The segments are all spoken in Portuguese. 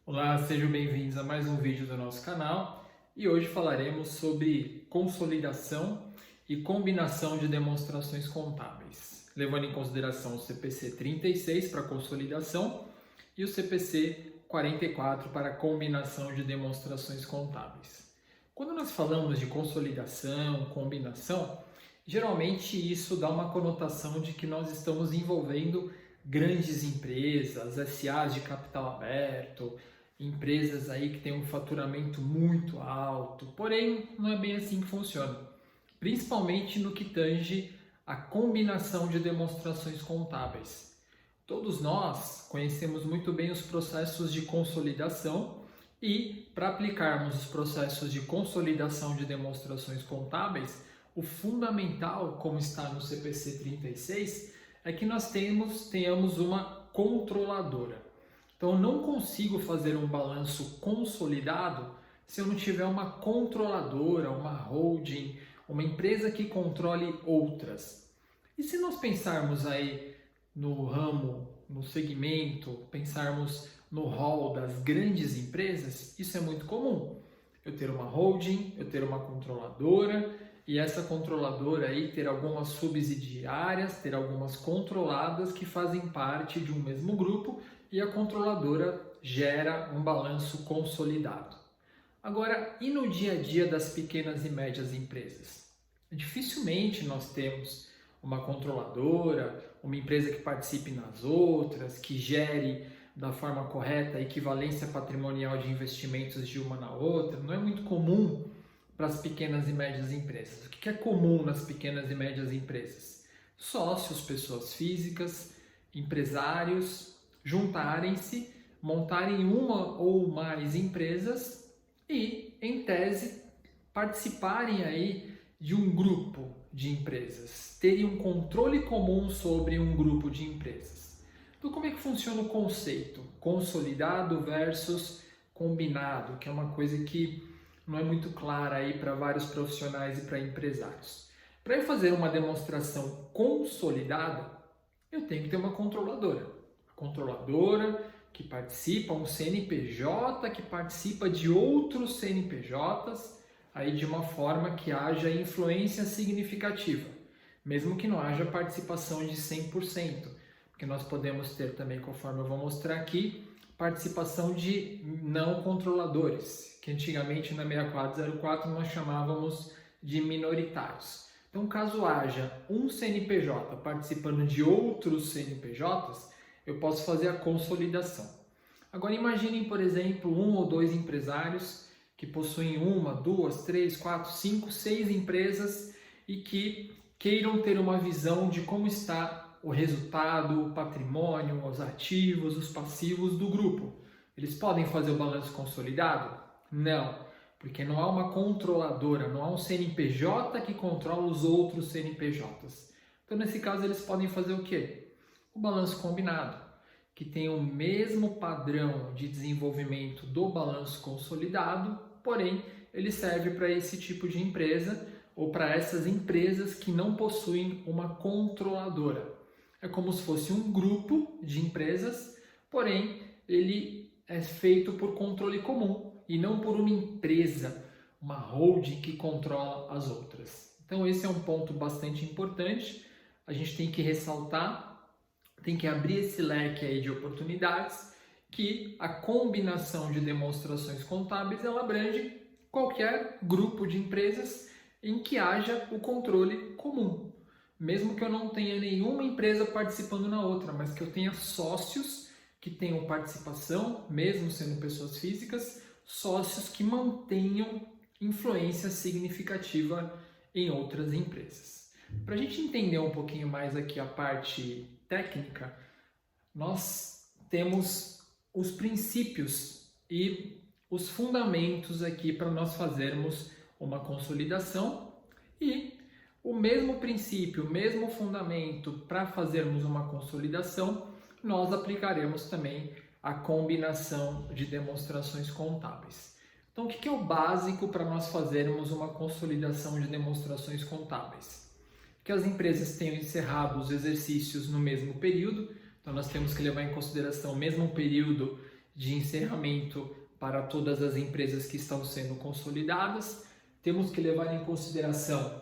Olá, sejam bem-vindos a mais um vídeo do nosso canal e hoje falaremos sobre consolidação e combinação de demonstrações contábeis, levando em consideração o CPC 36 para consolidação e o CPC 44 para combinação de demonstrações contábeis. Quando nós falamos de consolidação, combinação, geralmente isso dá uma conotação de que nós estamos envolvendo grandes empresas, SAs de capital aberto, empresas aí que têm um faturamento muito alto, porém não é bem assim que funciona, principalmente no que tange a combinação de demonstrações contábeis. Todos nós conhecemos muito bem os processos de consolidação e, para aplicarmos os processos de consolidação de demonstrações contábeis, o fundamental, como está no CPC 36, é que nós tenhamos uma controladora. Então, eu não consigo fazer um balanço consolidado se eu não tiver uma controladora, uma holding, uma empresa que controle outras. E se nós pensarmos aí no ramo, no segmento, pensarmos no rol das grandes empresas, isso é muito comum. Eu ter uma holding, eu ter uma controladora e essa controladora aí ter algumas subsidiárias, ter algumas controladas que fazem parte de um mesmo grupo e a controladora gera um balanço consolidado. Agora, e no dia a dia das pequenas e médias empresas? Dificilmente nós temos uma controladora, uma empresa que participe nas outras, que gere da forma correta a equivalência patrimonial de investimentos de uma na outra. Não é muito comum para as pequenas e médias empresas. O que é comum nas pequenas e médias empresas? Sócios, pessoas físicas, empresários juntarem-se, montarem uma ou mais empresas e, em tese, participarem aí de um grupo de empresas, terem um controle comum sobre um grupo de empresas. Então, como é que funciona o conceito? Consolidado versus combinado, que é uma coisa que não é muito clara aí para vários profissionais e para empresários. Para eu fazer uma demonstração consolidada, eu tenho que ter uma controladora. A controladora que participa, um CNPJ que participa de outros CNPJs, aí de uma forma que haja influência significativa, mesmo que não haja participação de 100%, porque nós podemos ter também, conforme eu vou mostrar aqui, participação de não controladores, que antigamente na 6404 nós chamávamos de minoritários. Então, caso haja um CNPJ participando de outros CNPJs, eu posso fazer a consolidação. Agora imaginem, por exemplo, um ou dois empresários que possuem uma, duas, três, quatro, cinco, seis empresas e que queiram ter uma visão de como está o resultado, o patrimônio, os ativos, os passivos do grupo. Eles podem fazer o balanço consolidado? Não, porque não há uma controladora, não há um CNPJ que controla os outros CNPJs. Então, nesse caso, eles podem fazer o quê? O balanço combinado, que tem o mesmo padrão de desenvolvimento do balanço consolidado, porém, ele serve para esse tipo de empresa ou para essas empresas que não possuem uma controladora. É como se fosse um grupo de empresas, porém, ele é feito por controle comum e não por uma empresa, uma holding que controla as outras. Então, esse é um ponto bastante importante. A gente tem que ressaltar, tem que abrir esse leque aí de oportunidades, que a combinação de demonstrações contábeis ela abrange qualquer grupo de empresas em que haja o controle comum. Mesmo que eu não tenha nenhuma empresa participando na outra, mas que eu tenha sócios que tenham participação, mesmo sendo pessoas físicas, sócios que mantenham influência significativa em outras empresas. Para a gente entender um pouquinho mais aqui a parte técnica, nós temos os princípios e os fundamentos aqui para nós fazermos uma consolidação e o mesmo princípio, o mesmo fundamento para fazermos uma consolidação, nós aplicaremos também a combinação de demonstrações contábeis. Então, o que é o básico para nós fazermos uma consolidação de demonstrações contábeis? Que as empresas tenham encerrado os exercícios no mesmo período, então nós temos que levar em consideração o mesmo período de encerramento para todas as empresas que estão sendo consolidadas. Temos que levar em consideração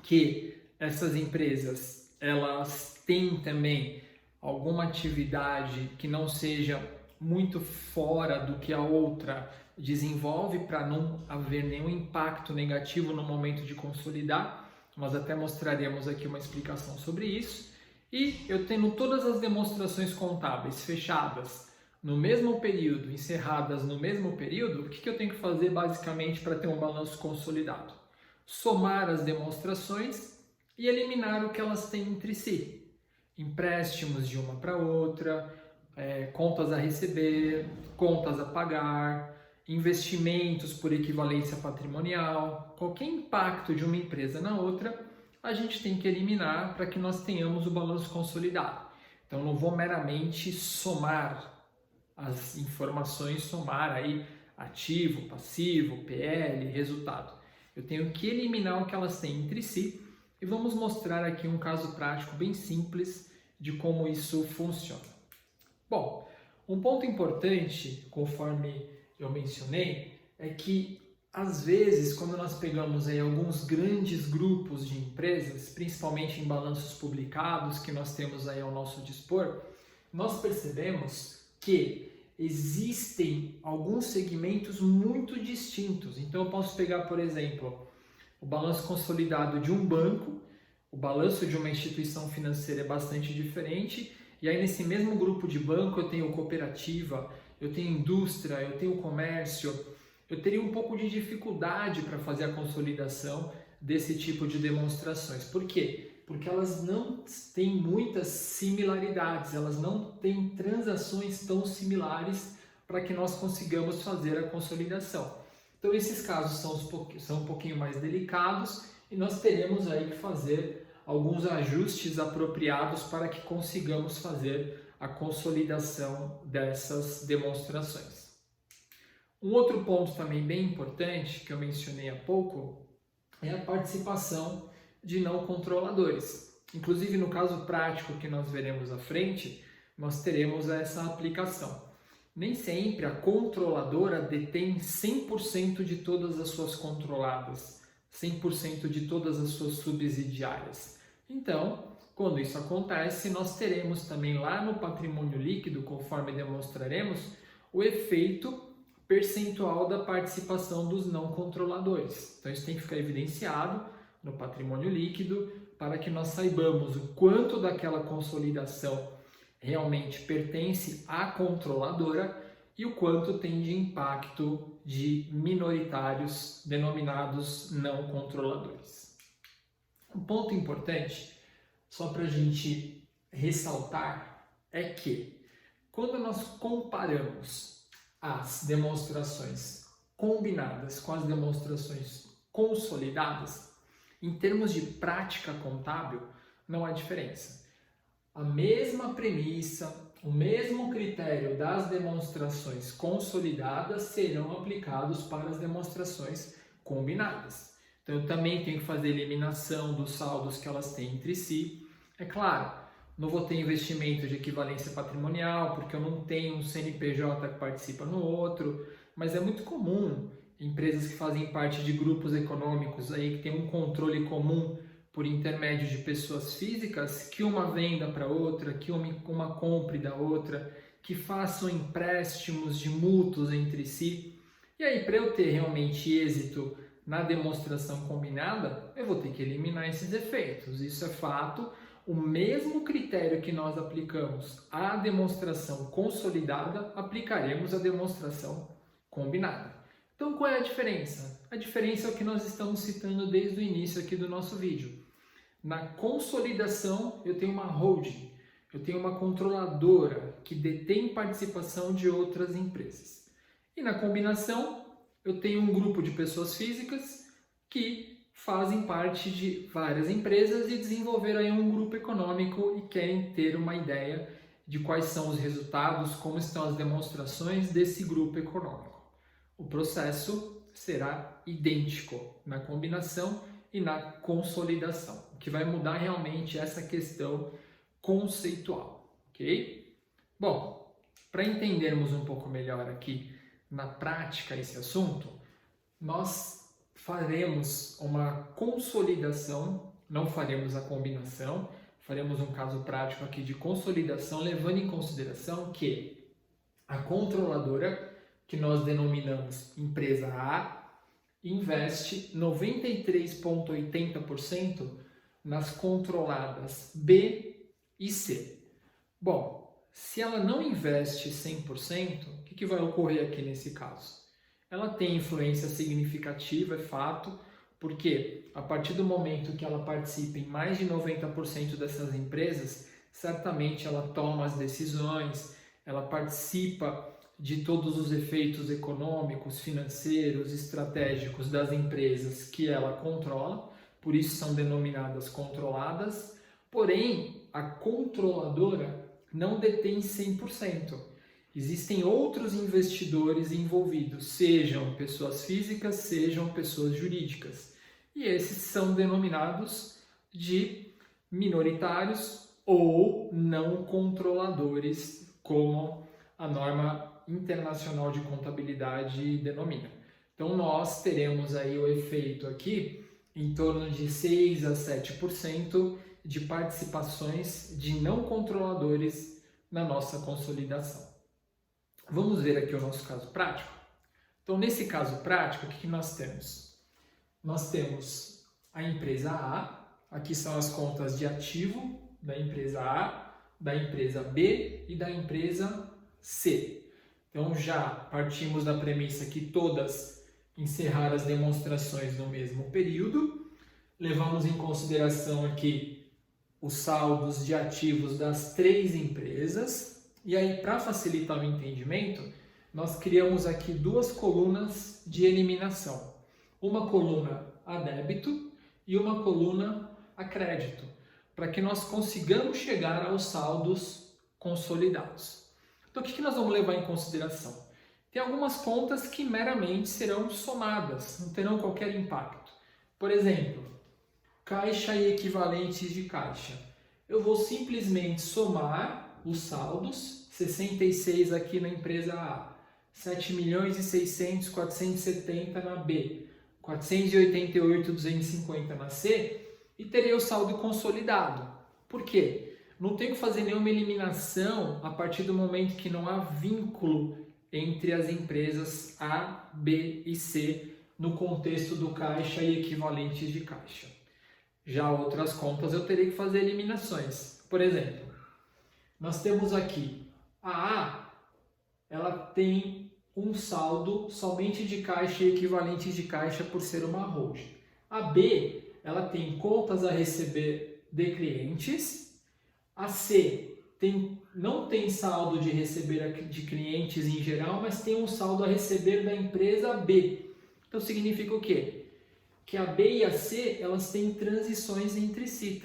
que essas empresas, elas têm também alguma atividade que não seja muito fora do que a outra desenvolve, para não haver nenhum impacto negativo no momento de consolidar. Nós até mostraremos aqui uma explicação sobre isso. E eu tendo todas as demonstrações contábeis fechadas no mesmo período, encerradas no mesmo período, o que eu tenho que fazer basicamente para ter um balanço consolidado? Somar as demonstrações e eliminar o que elas têm entre si. Empréstimos de uma para outra, contas a receber, contas a pagar, investimentos por equivalência patrimonial, qualquer impacto de uma empresa na outra, a gente tem que eliminar para que nós tenhamos o balanço consolidado. Então, não vou meramente somar as informações, somar aí ativo, passivo, PL, resultado. Eu tenho que eliminar o que elas têm entre si e vamos mostrar aqui um caso prático bem simples de como isso funciona. Bom, um ponto importante, conforme eu mencionei, é que às vezes, quando nós pegamos aí alguns grandes grupos de empresas, principalmente em balanços publicados que nós temos aí ao nosso dispor, nós percebemos que existem alguns segmentos muito distintos. Então, eu posso pegar, por exemplo, o balanço consolidado de um banco, o balanço de uma instituição financeira é bastante diferente, e aí nesse mesmo grupo de banco eu tenho cooperativa, eu tenho indústria, eu tenho comércio. Eu teria um pouco de dificuldade para fazer a consolidação desse tipo de demonstrações. Por quê? Porque elas não têm muitas similaridades, elas não têm transações tão similares para que nós consigamos fazer a consolidação. Então, esses casos são um pouquinho mais delicados e nós teremos aí que fazer alguns ajustes apropriados para que consigamos fazer a consolidação dessas demonstrações. Um outro ponto também bem importante que eu mencionei há pouco é a participação de não controladores. Inclusive, no caso prático que nós veremos à frente, nós teremos essa aplicação. Nem sempre a controladora detém 100% de todas as suas controladas, 100% de todas as suas subsidiárias. Então, quando isso acontece, nós teremos também lá no patrimônio líquido, conforme demonstraremos, o efeito percentual da participação dos não controladores. Então, isso tem que ficar evidenciado no patrimônio líquido para que nós saibamos o quanto daquela consolidação realmente pertence à controladora e o quanto tem de impacto de minoritários denominados não controladores. Um ponto importante, só para a gente ressaltar, é que quando nós comparamos as demonstrações combinadas com as demonstrações consolidadas, em termos de prática contábil, não há diferença. A mesma premissa, o mesmo critério das demonstrações consolidadas serão aplicados para as demonstrações combinadas. Então, eu também tenho que fazer eliminação dos saldos que elas têm entre si. É claro, não vou ter investimento de equivalência patrimonial, porque eu não tenho um CNPJ que participa no outro, mas é muito comum empresas que fazem parte de grupos econômicos aí que tem um controle comum por intermédio de pessoas físicas, que uma venda para outra, que uma compre da outra, que façam empréstimos de mútuos entre si. E aí, para eu ter realmente êxito na demonstração combinada, eu vou ter que eliminar esses efeitos. Isso é fato. O mesmo critério que nós aplicamos à demonstração consolidada, aplicaremos à demonstração combinada. Então, qual é a diferença? A diferença é o que nós estamos citando desde o início aqui do nosso vídeo. Na consolidação, eu tenho uma holding, eu tenho uma controladora que detém participação de outras empresas. E na combinação, eu tenho um grupo de pessoas físicas que fazem parte de várias empresas e desenvolveram aí um grupo econômico e querem ter uma ideia de quais são os resultados, como estão as demonstrações desse grupo econômico. O processo será idêntico na combinação e na consolidação. O que vai mudar realmente essa questão conceitual, ok? Bom, Para entendermos um pouco melhor aqui na prática esse assunto, nós faremos uma consolidação, não faremos a combinação, faremos um caso prático aqui de consolidação, levando em consideração que a controladora, que nós denominamos empresa A, investe 93,80% nas controladas B e C. Bom, se ela não investe 100%, o que vai ocorrer aqui nesse caso? Ela tem influência significativa, é fato, porque a partir do momento que ela participa em mais de 90% dessas empresas, certamente ela toma as decisões, ela participa de todos os efeitos econômicos, financeiros, estratégicos das empresas que ela controla, por isso são denominadas controladas, porém a controladora não detém 100%. Existem outros investidores envolvidos, sejam pessoas físicas, sejam pessoas jurídicas. E esses são denominados de minoritários ou não controladores, como a norma internacional de contabilidade denomina. Então nós teremos aí o efeito aqui em torno de 6 a 7% de participações de não controladores na nossa consolidação. Vamos ver aqui o nosso caso prático? Então, nesse caso prático, o que nós temos? Nós temos a empresa A, aqui são as contas de ativo da empresa A, da empresa B e da empresa C. Então, já partimos da premissa que todas encerraram as demonstrações no mesmo período, levamos em consideração aqui os saldos de ativos das 3 empresas. E aí, para facilitar o entendimento, nós criamos aqui 2 colunas de eliminação. Uma coluna a débito e uma coluna a crédito, para que nós consigamos chegar aos saldos consolidados. Então, o que nós vamos levar em consideração? Tem algumas contas que meramente serão somadas, não terão qualquer impacto. Por exemplo, caixa e equivalentes de caixa. Eu vou simplesmente somar os saldos, 66 aqui na empresa A, 7.600.470 na B, 488.250 na C, e terei o saldo consolidado. Por quê? Não tenho que fazer nenhuma eliminação a partir do momento que não há vínculo entre as empresas A, B e C no contexto do caixa e equivalentes de caixa. Já outras contas eu terei que fazer eliminações. Por exemplo, nós temos aqui a A, ela tem um saldo somente de caixa e equivalentes de caixa por ser uma holding. A B, ela tem contas a receber de clientes. A C não tem saldo de receber de clientes em geral, mas tem um saldo a receber da empresa B. Então significa o quê? Que a B e a C, elas têm transações entre si.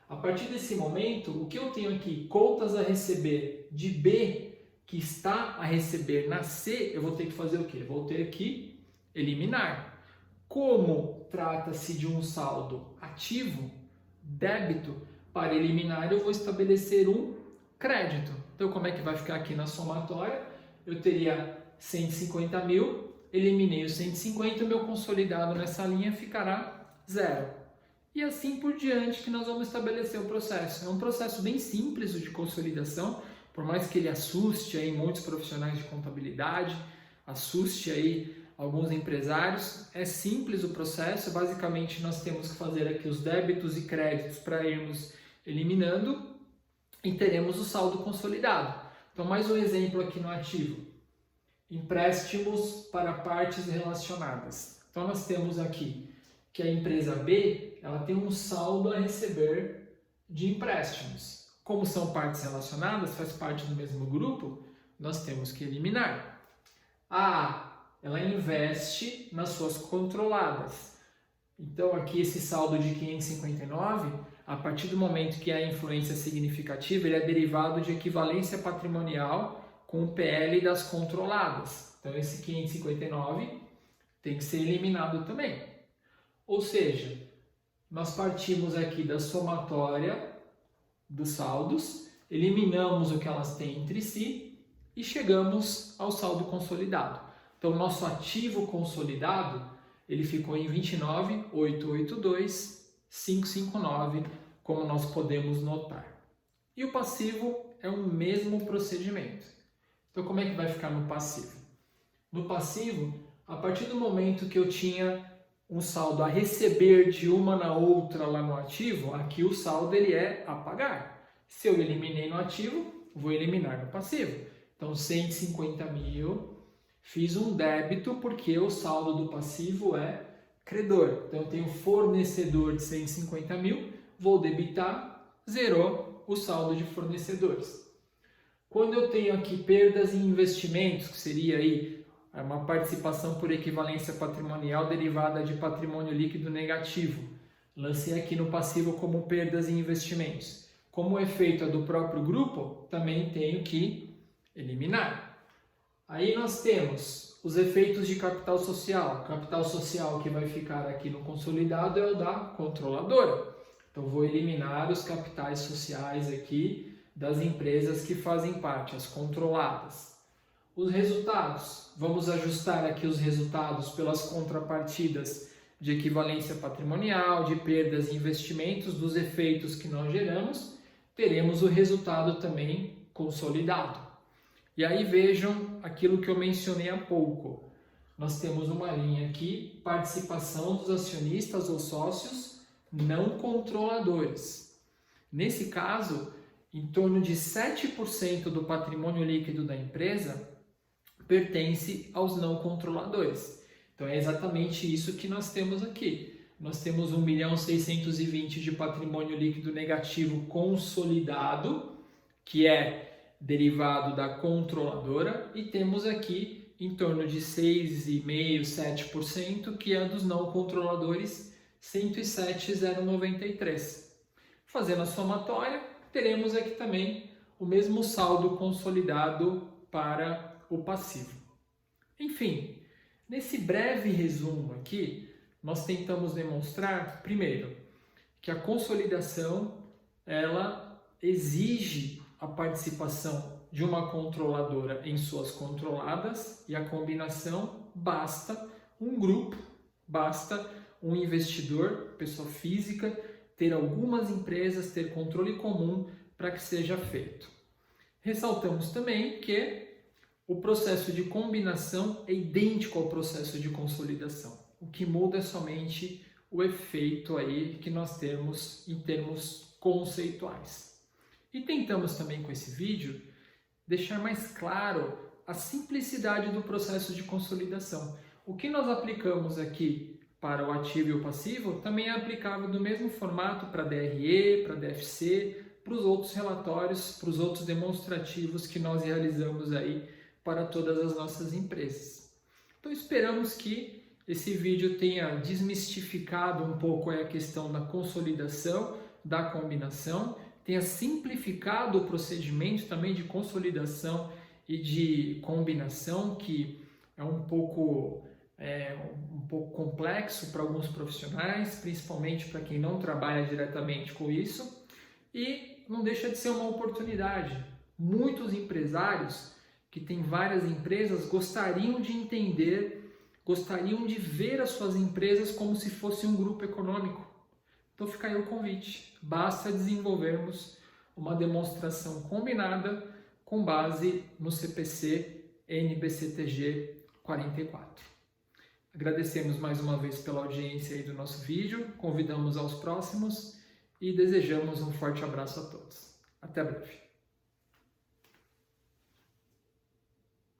A partir desse momento, o que eu tenho aqui? Contas a receber de B, que está a receber na C, eu vou ter que fazer o quê? Vou ter que eliminar. Como trata-se de um saldo ativo, débito, para eliminar eu vou estabelecer um crédito. Então, como é que vai ficar aqui na somatória? Eu teria 150 mil, eliminei os 150, o meu consolidado nessa linha ficará 0. E assim por diante que nós vamos estabelecer o processo. É um processo bem simples o de consolidação, por mais que ele assuste aí muitos profissionais de contabilidade, assuste aí alguns empresários. É simples o processo, basicamente nós temos que fazer aqui os débitos e créditos para irmos eliminando e teremos o saldo consolidado. Então, mais um exemplo aqui no ativo. Empréstimos para partes relacionadas. Então, nós temos aqui que a empresa B, ela tem um saldo a receber de empréstimos. Como são partes relacionadas, faz parte do mesmo grupo, nós temos que eliminar. A A, ela investe nas suas controladas. Então, aqui esse saldo de 559, a partir do momento que há influência significativa, ele é derivado de equivalência patrimonial com o PL das controladas. Então, esse 559 tem que ser eliminado também. Ou seja, nós partimos aqui da somatória dos saldos eliminamos o que elas têm entre si e chegamos ao saldo consolidado. Então, nosso ativo consolidado, ele ficou em 29.882.559, como nós podemos notar. E o passivo é o mesmo procedimento. Então, como é que vai ficar no passivo? No passivo, a partir do momento que eu tinha um saldo a receber de uma na outra lá no ativo, aqui o saldo ele é a pagar. Se eu eliminei no ativo, vou eliminar no passivo. Então, 150 mil, fiz um débito porque o saldo do passivo é credor. Então, eu tenho fornecedor de 150 mil, vou debitar, zerou o saldo de fornecedores. Quando eu tenho aqui perdas em investimentos, que seria aí uma participação por equivalência patrimonial derivada de patrimônio líquido negativo, lancei aqui no passivo como perdas em investimentos. Como o efeito é do próprio grupo, também tenho que eliminar. Aí nós temos os efeitos de capital social. Capital social que vai ficar aqui no consolidado é o da controladora. Então vou eliminar os capitais sociais aqui das empresas que fazem parte, as controladas. Os resultados, vamos ajustar aqui os resultados pelas contrapartidas de equivalência patrimonial, de perdas em investimentos, dos efeitos que nós geramos, teremos o resultado também consolidado. E aí vejam aquilo que eu mencionei há pouco. Nós temos uma linha aqui, participação dos acionistas ou sócios não controladores. Nesse caso, em torno de 7% do patrimônio líquido da empresa pertence aos não controladores. Então é exatamente isso que nós temos aqui. Nós temos 1.620.000 de patrimônio líquido negativo consolidado, que é derivado da controladora, e temos aqui em torno de 6,5%, 7%, que é dos não controladores, 107.093. Fazendo a somatória, teremos aqui também o mesmo saldo consolidado para o passivo. Enfim, nesse breve resumo aqui, nós tentamos demonstrar, primeiro, que a consolidação ela exige a participação de uma controladora em suas controladas, e a combinação basta um grupo, basta um investidor, pessoa física, ter algumas empresas, ter controle comum para que seja feito. Ressaltamos também que o processo de combinação é idêntico ao processo de consolidação. O que muda é somente o efeito aí que nós temos em termos conceituais. E tentamos também com esse vídeo deixar mais claro a simplicidade do processo de consolidação. O que nós aplicamos aqui para o ativo e o passivo também é aplicável do mesmo formato para DRE, para DFC, para os outros relatórios, para os outros demonstrativos que nós realizamos aí para todas as nossas empresas. Então esperamos que esse vídeo tenha desmistificado um pouco a questão da consolidação, da combinação, tenha simplificado o procedimento também de consolidação e de combinação, que é um pouco complexo para alguns profissionais, principalmente para quem não trabalha diretamente com isso, e não deixa de ser uma oportunidade. Muitos empresários que têm várias empresas gostariam de entender, gostariam de ver as suas empresas como se fosse um grupo econômico. Então fica aí o convite, basta desenvolvermos uma demonstração combinada com base no CPC NBCTG 44. Agradecemos mais uma vez pela audiência aí do nosso vídeo, convidamos aos próximos e desejamos um forte abraço a todos. Até breve.